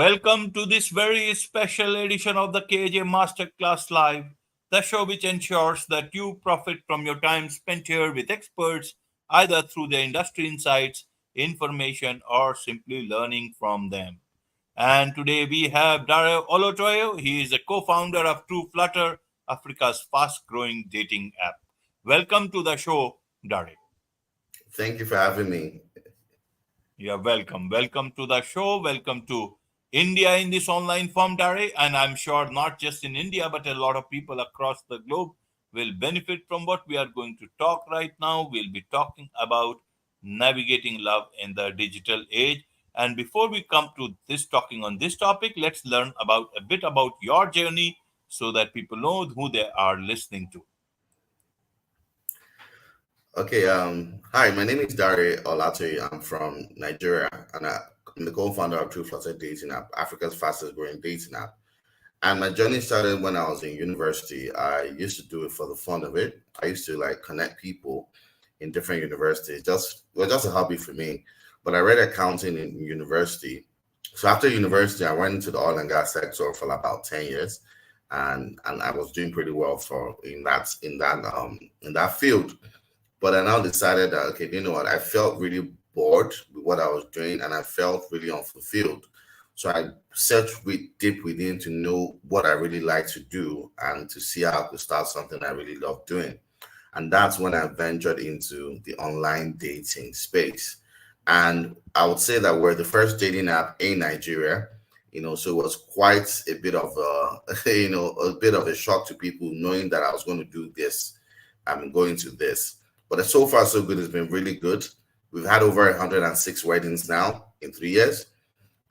Welcome to this very special edition of the KJ Masterclass Live, the show which ensures that you profit from your time spent here with experts, either through their industry insights, information, or simply learning from them. And today we have Dare Olatoye. He is a co-founder of TrueFlutter, Africa's fast-growing dating app. Welcome to the show, Dare. Thank you for having me. You're welcome. Welcome to the show. Welcome to India in this online form, Dare. And I'm sure not just in India, but a lot of people across the globe will benefit from what we are going to talk right now. We'll be talking about navigating love in the digital age. And before we come to this talking on this topic, let's learn about a bit about your journey so that people know who they are listening to. Okay, hi, my name is Dare Olatoye. I'm from Nigeria, and I'm the co-founder of TrueFlutter dating app, Africa's fastest growing dating app. And my journey started when I was in university. I used to do it for the fun of it. I used to connect people in different universities. Just a hobby for me. But I read accounting in university. So after university, I went into the oil and gas sector for about 10 years, and I was doing pretty well for in that field. But I now decided that, okay, you know what? I felt really bored with what I was doing, and I felt really unfulfilled. So I searched deep within to know what I really like to do and to see how I could start something I really love doing. And that's when I ventured into the online dating space. And I would say that we're the first dating app in Nigeria. So it was quite a bit of a bit of a shock to people knowing that I was going to do this. I'm going to this. But so far, so good. It's been really good. We've had over 106 weddings now in 3 years.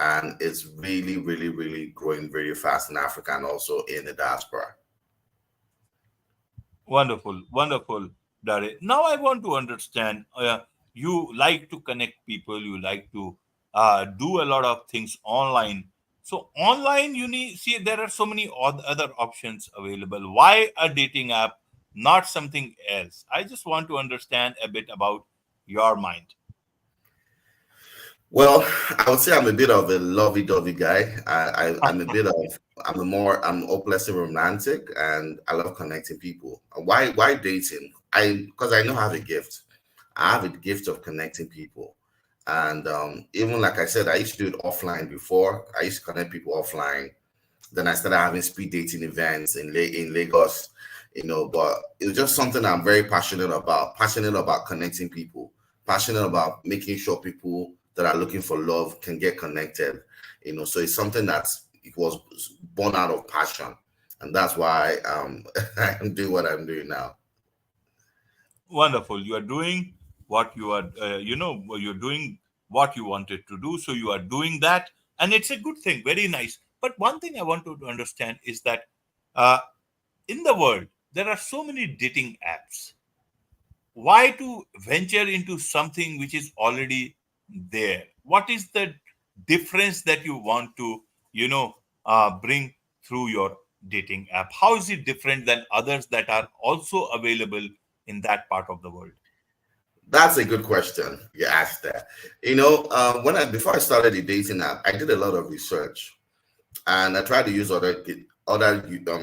And it's really, really, really growing very fast in Africa and also in the diaspora. Wonderful, wonderful, Dare. Now I want to understand. You like to connect people. You like to do a lot of things online. So online, you need see there are so many other options available. Why a dating app, not something else? I just want to understand a bit about your mind. Well, I would say I'm a bit of a lovey-dovey guy. I'm hopelessly romantic, and I love connecting people. Why dating? Because I know I have a gift. I have a gift of connecting people. And even like I said, I used to do it offline before. I used to connect people offline. Then I started having speed dating events in Lagos, but it was just something I'm very passionate about connecting people, passionate about making sure people that are looking for love can get connected, so it's something it was born out of passion, and that's why I'm doing what I'm doing now. Wonderful. You are doing what you are, you're doing what you wanted to do. So you are doing that. And it's a good thing. Very nice. But one thing I want to understand is that uh, in the world, there are so many dating apps. Why to venture into something which is already there? What is the difference that you want to, bring through your dating app? How is it different than others that are also available in that part of the world? That's a good question you asked there. Before I started the dating app, I did a lot of research, and I tried to use other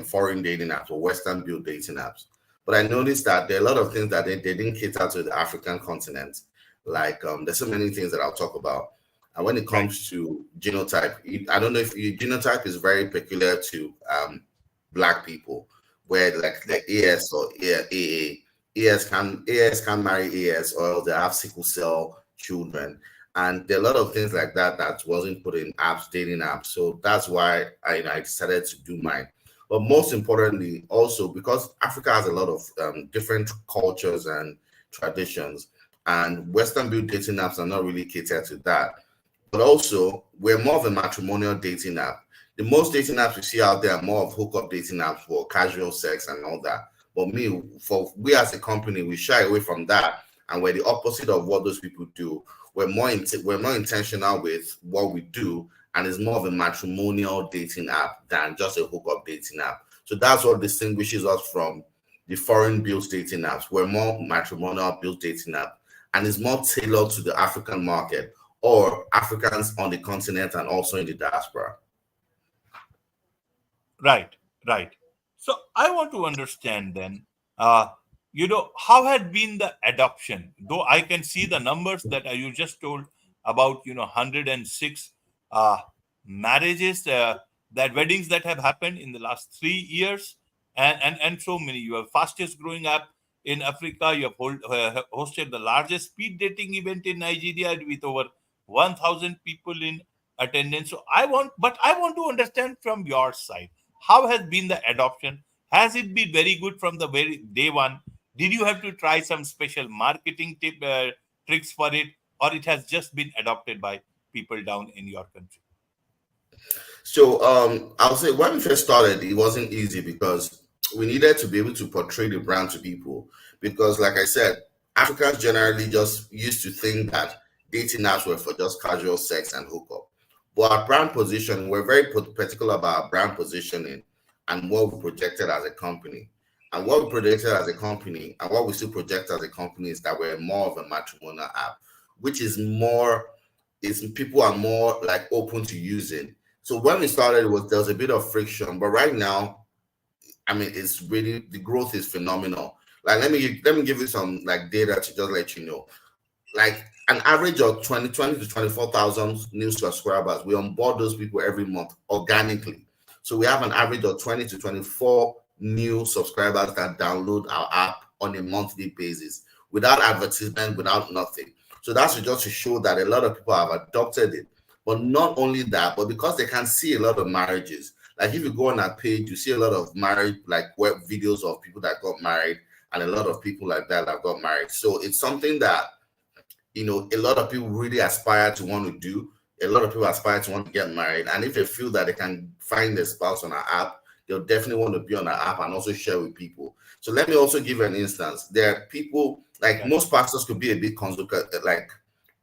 foreign dating apps or Western built dating apps. But I noticed that there are a lot of things that they didn't cater to the African continent. There's so many things that I'll talk about. And when it Right. comes to genotype, I don't know if genotype is very peculiar to Black people, where like the Right. AS or AA, AS can marry AS, or they have sickle cell children. And there are a lot of things like that that wasn't put in dating apps. So that's why I decided to do mine. But most importantly, also because Africa has a lot of different cultures and traditions, and Western built dating apps are not really catered to that. But also, we're more of a matrimonial dating app. The most dating apps we see out there are more of hookup dating apps for casual sex and all that. But we as a company, we shy away from that, and we're the opposite of what those people do. We're more intentional with what we do, and it's more of a matrimonial dating app than just a hookup dating app. So that's what distinguishes us from the foreign built dating apps. We're more matrimonial built dating app, and it's more tailored to the African market. or Africans on the continent and also in the diaspora. Right, right. So I want to understand then, uh, how had been the adoption? Though I can see the numbers that you just told about, 106 uh, marriages, that weddings that have happened in the last 3 years, and so many. You have fastest growing up in Africa. You have hosted the largest speed dating event in Nigeria with over 1,000 people in attendance. But I want to understand from your side, how has been the adoption? Has it been very good from the very day one? Did you have to try some special marketing tricks for it, or it has just been adopted by people down in your country? So I'll say when we first started, it wasn't easy because we needed to be able to portray the brand to people. Because, like I said, Africans generally just used to think that dating apps were for just casual sex and hookup. But our brand position, we're very particular about our brand positioning and what we projected as a company. And what we projected as a company, and what we still project as a company, is that we're more of a matrimonial app, which is more, is people are more like open to using. So when we started, there was a bit of friction, but right now, I mean, it's really, the growth is phenomenal. Like let me give you some like data to just let you know. Like an average of 20 to 24,000 new subscribers. We onboard those people every month organically. So we have an average of 20 to 24 new subscribers that download our app on a monthly basis without advertisement, without nothing. So that's just to show that a lot of people have adopted it. But not only that, but because they can see a lot of marriages. Like if you go on our page, you see a lot of marriage, like web videos of people that got married, and a lot of people like that got married. So it's something that, a lot of people really aspire to want to do. A lot of people aspire to want to get married. And if they feel that they can find their spouse on our app, they'll definitely want to be on our app and also share with people. So let me also give an instance. There are people, like Right, most pastors could be a bit conservative, like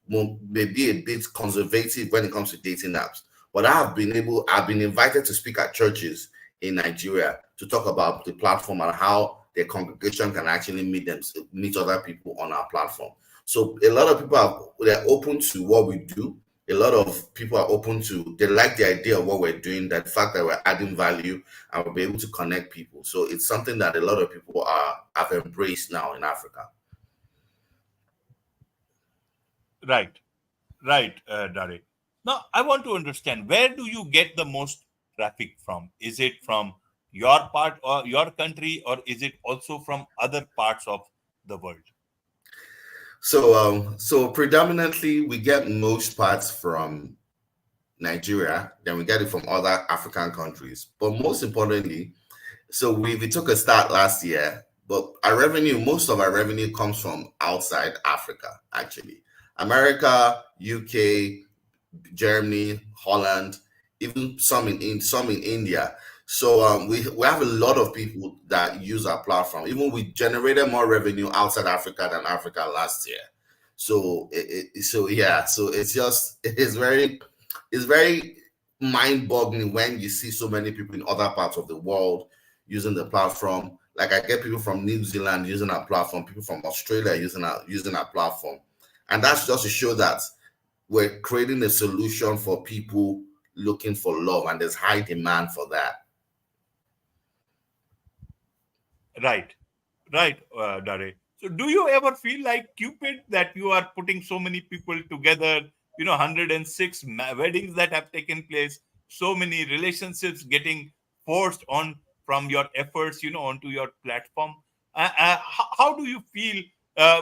maybe a bit conservative when it comes to dating apps. But I've been invited to speak at churches in Nigeria to talk about the platform and how their congregation can actually meet other people on our platform. So a lot of people they're open to what we do. A lot of people are open to, they like the idea of what we're doing, that fact that we're adding value and we'll be able to connect people. So it's something that a lot of people have embraced now in Africa. right, right, Dare. Now, I want to understand, where do you get the most traffic from? Is it from your part or your country, or is it also from other parts of the world? So predominantly we get most parts from Nigeria, then we get it from other African countries. But most importantly, so we took a start last year, but most of our revenue comes from outside Africa, actually. America, UK, Germany, Holland, even some in India. So we have a lot of people that use our platform. Even we generated more revenue outside Africa than Africa last year. So so it's very mind-boggling when you see so many people in other parts of the world using the platform. Like I get people from New Zealand using our platform, people from Australia using our platform, and that's just to show that we're creating a solution for people looking for love, and there's high demand for that. Right, right, Dare. So, do you ever feel like Cupid, that you are putting so many people together? 106 weddings that have taken place, so many relationships getting forced on from your efforts, onto your platform. How do you feel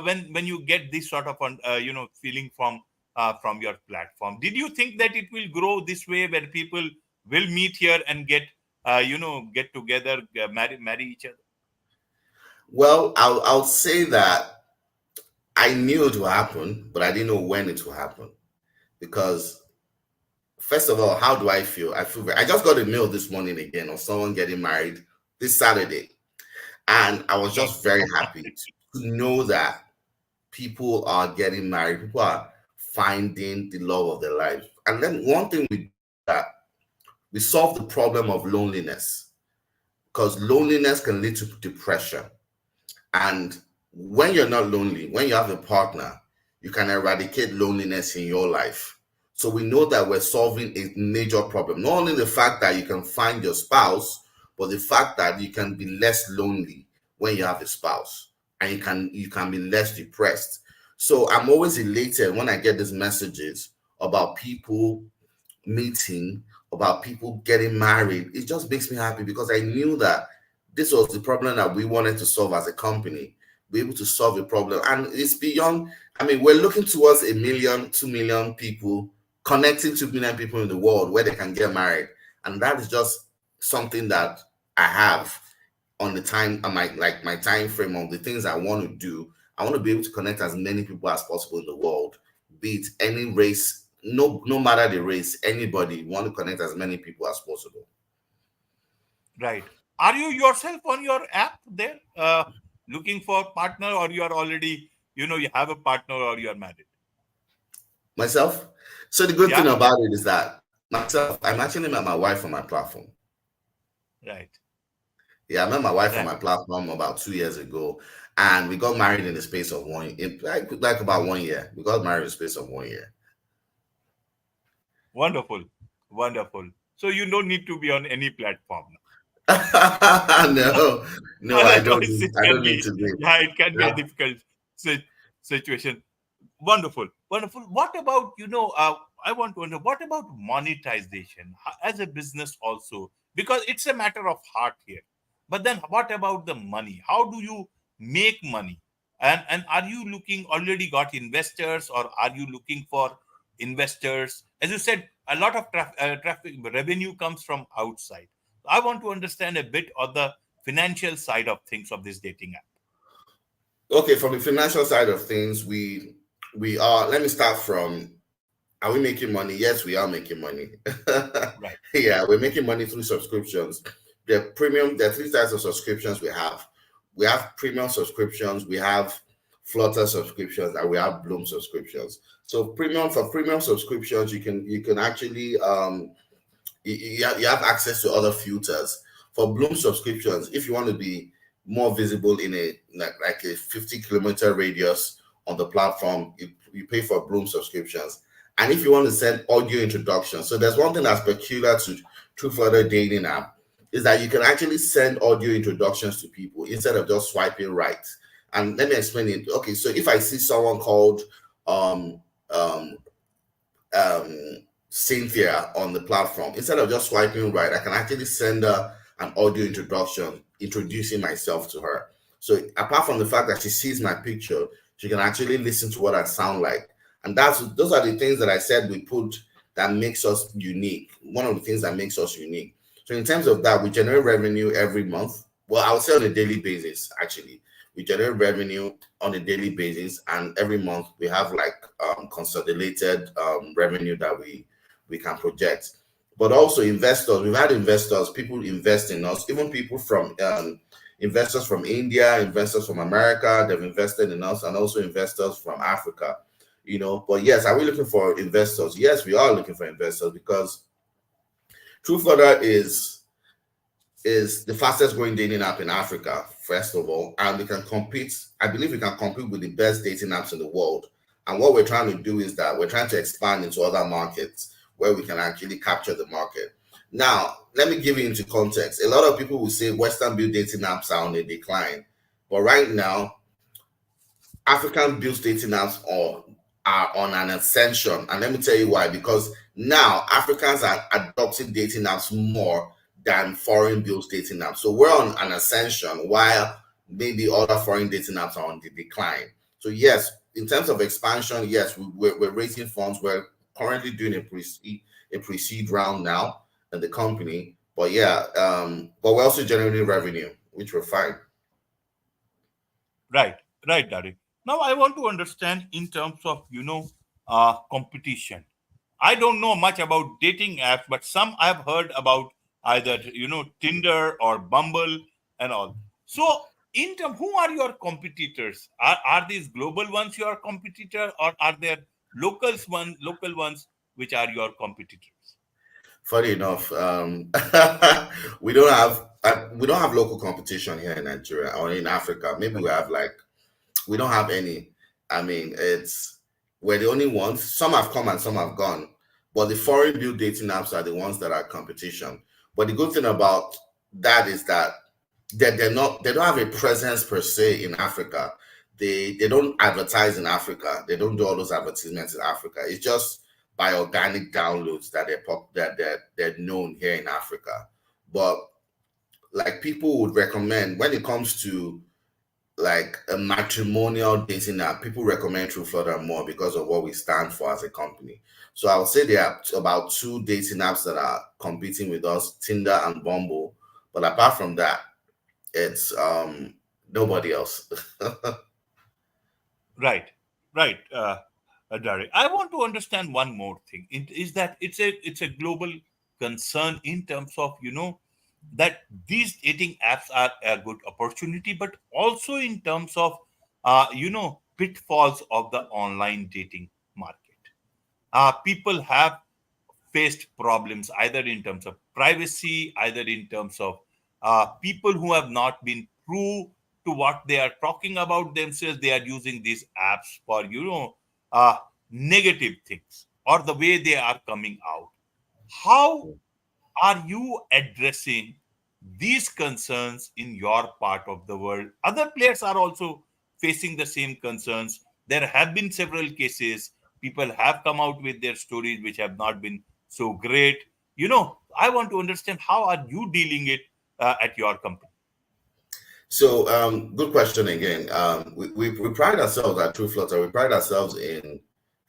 when you get this sort of feeling from your platform? Did you think that it will grow this way, where people will meet here and get together, marry each other? Well, I'll say that I knew it will happen, but I didn't know when it will happen. Because first of all, how do I feel? I just got a mail this morning again of someone getting married this Saturday, and I was That's just very happy to know that people are getting married. People are finding the love of their life. And then one thing we do, that we solve the problem of loneliness, because loneliness can lead to depression. And when you're not lonely, when you have a partner, you can eradicate loneliness in your life. So we know that we're solving a major problem. Not only the fact that you can find your spouse, but the fact that you can be less lonely when you have a spouse, and you can be less depressed. So I'm always elated when I get these messages about people meeting, about people getting married. It just makes me happy because I knew that this was the problem that we wanted to solve as a company. Be able to solve a problem. And it's beyond, I mean, we're looking towards 1 million, 2 million people, connecting 2 million people in the world where they can get married. And that is just something that I have on the time, on my time frame of the things I want to do. I want to be able to connect as many people as possible in the world, be it any race, no matter the race, anybody want to connect as many people as possible. Right. Are you yourself on your app there, looking for partner, or you are already, you have a partner, or you are married? Myself. So the good thing Yeah. about it is that myself, I'm actually met my wife on my platform. Right. Yeah, I met my wife on Right. my platform about 2 years ago, and we got married in the space of like about 1 year. We got married in the space of 1 year. Wonderful. Wonderful. So you don't need to be on any platform now. No, no, I don't. Otherwise, it I can don't need be, to be. yeah, it can be a Yeah. difficult si- situation. Wonderful, wonderful. What about, I want to know, what about monetization as a business also? Because it's a matter of heart here. But then what about the money? How do you make money? And are you looking, already got investors, or are you looking for investors? As you said, a lot of traffic revenue comes from outside. I want to understand a bit of the financial side of things of this dating app. Okay, from the financial side of things, we are. Let me start from. Are we making money? Yes, we are making money. Right. Yeah, we're making money through subscriptions. The premium, there are three types of subscriptions we have. We have premium subscriptions, we have Flutter subscriptions, and we have Bloom subscriptions. So premium subscriptions, you can actually you have access to other filters. For Bloom subscriptions, if you want to be more visible in a like a 50-kilometer radius on the platform, you pay for Bloom subscriptions. And if you want to send audio introductions, so there's one thing that's peculiar to TrueFlutter dating app is that you can actually send audio introductions to people instead of just swiping right. And let me explain it. Okay, so if I see someone called um um um, Cynthia on the platform, instead of just swiping right, I can actually send her an audio introduction introducing myself to her. So apart from the fact that she sees my picture, she can actually listen to what I sound like. And those are the things that I said we put that makes us unique. One of the things that makes us unique. So in terms of that, we generate revenue every month. Well, I would say on a daily basis, actually. We generate revenue on a daily basis, and every month we have like consolidated revenue that we can project. But also investors, we've had investors, people invest in us, even people from investors from India, investors from America, they've invested in us, and also investors from Africa. But yes, are we looking for investors? Yes, we are looking for investors because TrueFlutter is the fastest growing dating app in Africa, first of all, and we can compete. I believe we can compete with the best dating apps in the world. And what we're trying to do is that we're trying to expand into other markets where we can actually capture the market. Now, let me give you into context. A lot of people will say Western built dating apps are on a decline, but right now African built dating apps are on an ascension. And let me tell you why. Because now Africans are adopting dating apps more than foreign built dating apps. So we're on an ascension while maybe other foreign dating apps are on the decline. So yes, in terms of expansion, yes, we're raising funds. We're currently doing a pre-seed round now in the company. But yeah, but we're also generating revenue, which we're fine. Right, right, Dari. Now I want to understand in terms of competition. I don't know much about dating apps, but some I've heard about either Tinder or Bumble and all. So in term, who are your competitors? Are these global ones your competitor, or are there local ones which are your competitors? Funny enough, we don't have local competition here in Nigeria or in Africa. Maybe we Right. have like we don't have any. I mean, it's we're the only ones. Some have come and some have gone, but the foreign built dating apps are the ones that are competition. But the good thing about that is that they don't have a presence per se in Africa. They don't advertise in Africa. They don't do all those advertisements in Africa. It's just by organic downloads that they're known here in Africa. But like people would recommend when it comes to like a matrimonial dating app, people recommend TrueFlutter more because of what we stand for as a company. So I would say there are about two dating apps that are competing with us, Tinder and Bumble. But apart from that, it's nobody else. Right, right, Derek. I want to understand one more thing. It is that it's a global concern in terms of that these dating apps are a good opportunity, but also in terms of pitfalls of the online dating market. People have faced problems either in terms of privacy, either in terms of people who have not been true to what they are talking about themselves. They are using these apps for negative things or the way they are coming out. How are you addressing these concerns in your part of the world? Other players are also facing the same concerns. There have been several cases. People have come out with their stories which have not been so great. I want to understand how are you dealing it at your company? So, good question again. We pride ourselves at TrueFlutter. We pride ourselves in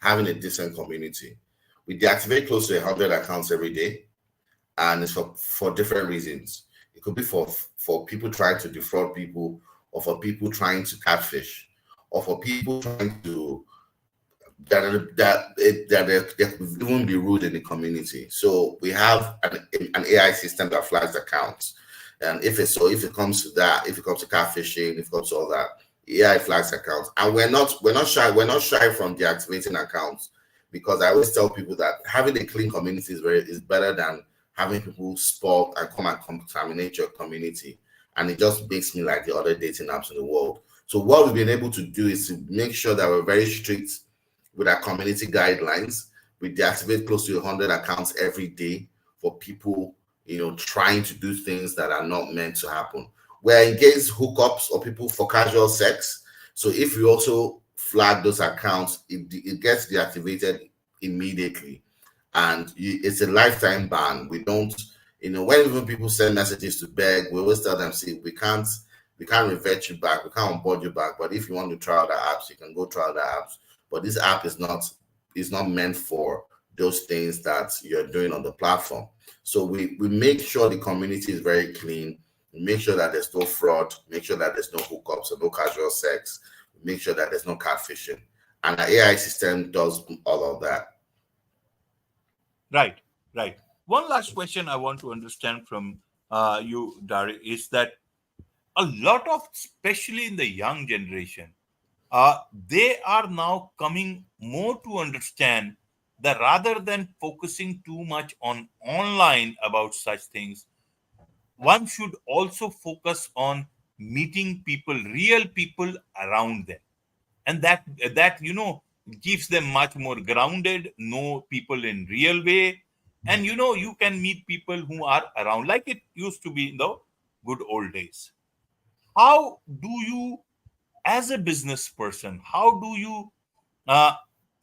having a decent community. We deactivate close to 100 accounts every day, and it's for different reasons. It could be for people trying to defraud people, or for people trying to catfish, or for people trying to there could even be rude in the community. So we have an AI system that flags accounts, and if it comes to that, if it comes to catfishing, if it comes to all that, AI flags accounts, and we're not shy from deactivating accounts, because I always tell people that having a clean community is better than having people spoil and come and contaminate your community, and it just makes me like the other dating apps in the world. So what we've been able to do is to make sure that we're very strict with our community guidelines. We deactivate close to 100 accounts every day for people, trying to do things that are not meant to happen. We're against hookups or people for casual sex. So if we also flag those accounts, it gets deactivated immediately. And it's a lifetime ban. We don't, when even people send messages to beg, we always tell them, see, we can't revert you back, we can't onboard you back. But if you want to try out the apps, you can go try out the apps. But this app is not meant for those things that you're doing on the platform. So we make sure the community is very clean. We make sure that there's no fraud. Make sure that there's no hookups or no casual sex. Make sure that there's no catfishing. And the AI system does all of that. Right, right. One last question I want to understand from you, Dari, is that a lot of, especially in the young generation, they are now coming more to understand that rather than focusing too much on online about such things, one should also focus on meeting people, real people around them, and that gives them much more grounded, know people in real way, and you can meet people who are around like it used to be in the good old days. How do you, as a business person, how do you uh,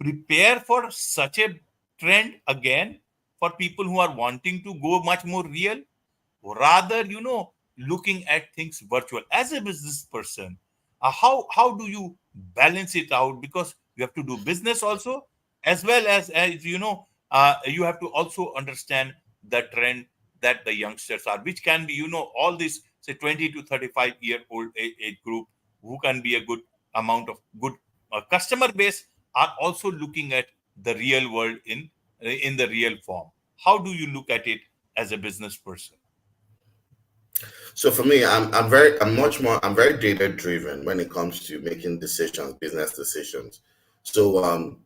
prepare for such a trend again, for people who are wanting to go much more real, rather looking at things virtual? As a business person, how do you balance it out? Because you have to do business also, as well as you have to also understand the trend that the youngsters are, which can be all this, say, 20 to 35-year-old age group, who can be a good amount of good customer base, are also looking at the real world in the real form. How do you look at it as a business person? So for me, I'm very data driven when it comes to making decisions, business decisions. So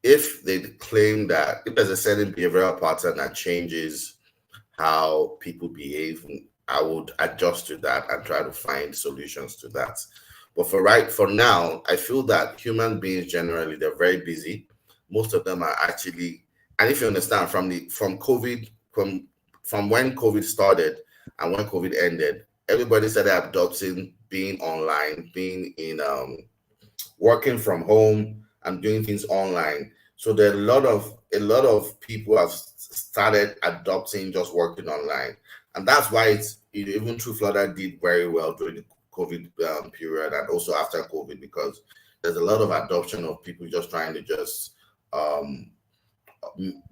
if they claim that if there's a certain behavioral pattern that changes how people behave, I would adjust to that and try to find solutions to that. But for now, I feel that human beings generally, they're very busy. Most of them are actually, and if you understand from COVID, from when COVID started and when COVID ended, everybody started adopting being online, being in working from home and doing things online. So there are a lot of people have started adopting just working online, and that's why even TrueFlutter did very well during the COVID period and also after COVID, because there's a lot of adoption of people just trying to um,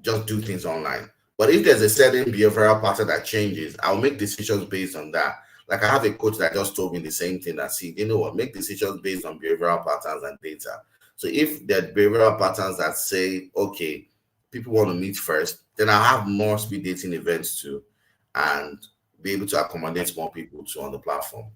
just do things online. But if there's a certain behavioral pattern that changes, I'll make decisions based on that. Like I have a coach that just told me the same thing, that see, you know what, make decisions based on behavioral patterns and data. So if there are behavioral patterns that say, okay, people want to meet first, then I'll have more speed dating events too, and be able to accommodate more people too on the platform.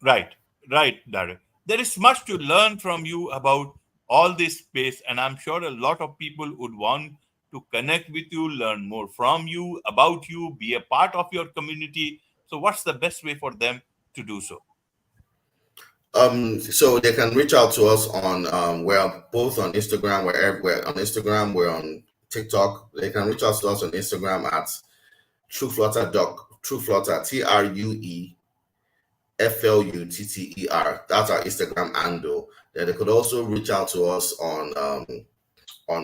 Right, right, Darren. There is much to learn from you about all this space, and I'm sure a lot of people would want to connect with you, learn more from you, about you, be a part of your community. So, what's the best way for them to do so? So they can reach out to us on we're both on Instagram, we're on Instagram, we're on TikTok. They can reach out to us on Instagram at TrueFlutter, TrueFlutter. That's our Instagram handle. Then they could also reach out to us on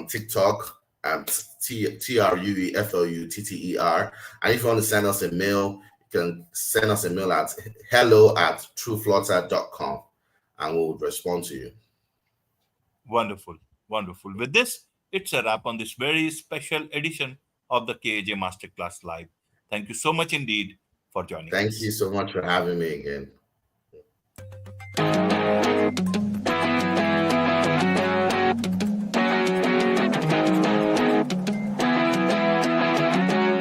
TikTok at TrueFlutter. And if you want to send us a mail, you can send us a mail at hello@trueflutter.com, and we'll respond to you. Wonderful, wonderful. With this, it's a wrap on this very special edition of the KAJ Masterclass Live. Thank you so much indeed for joining Thank you us. so much for having me again.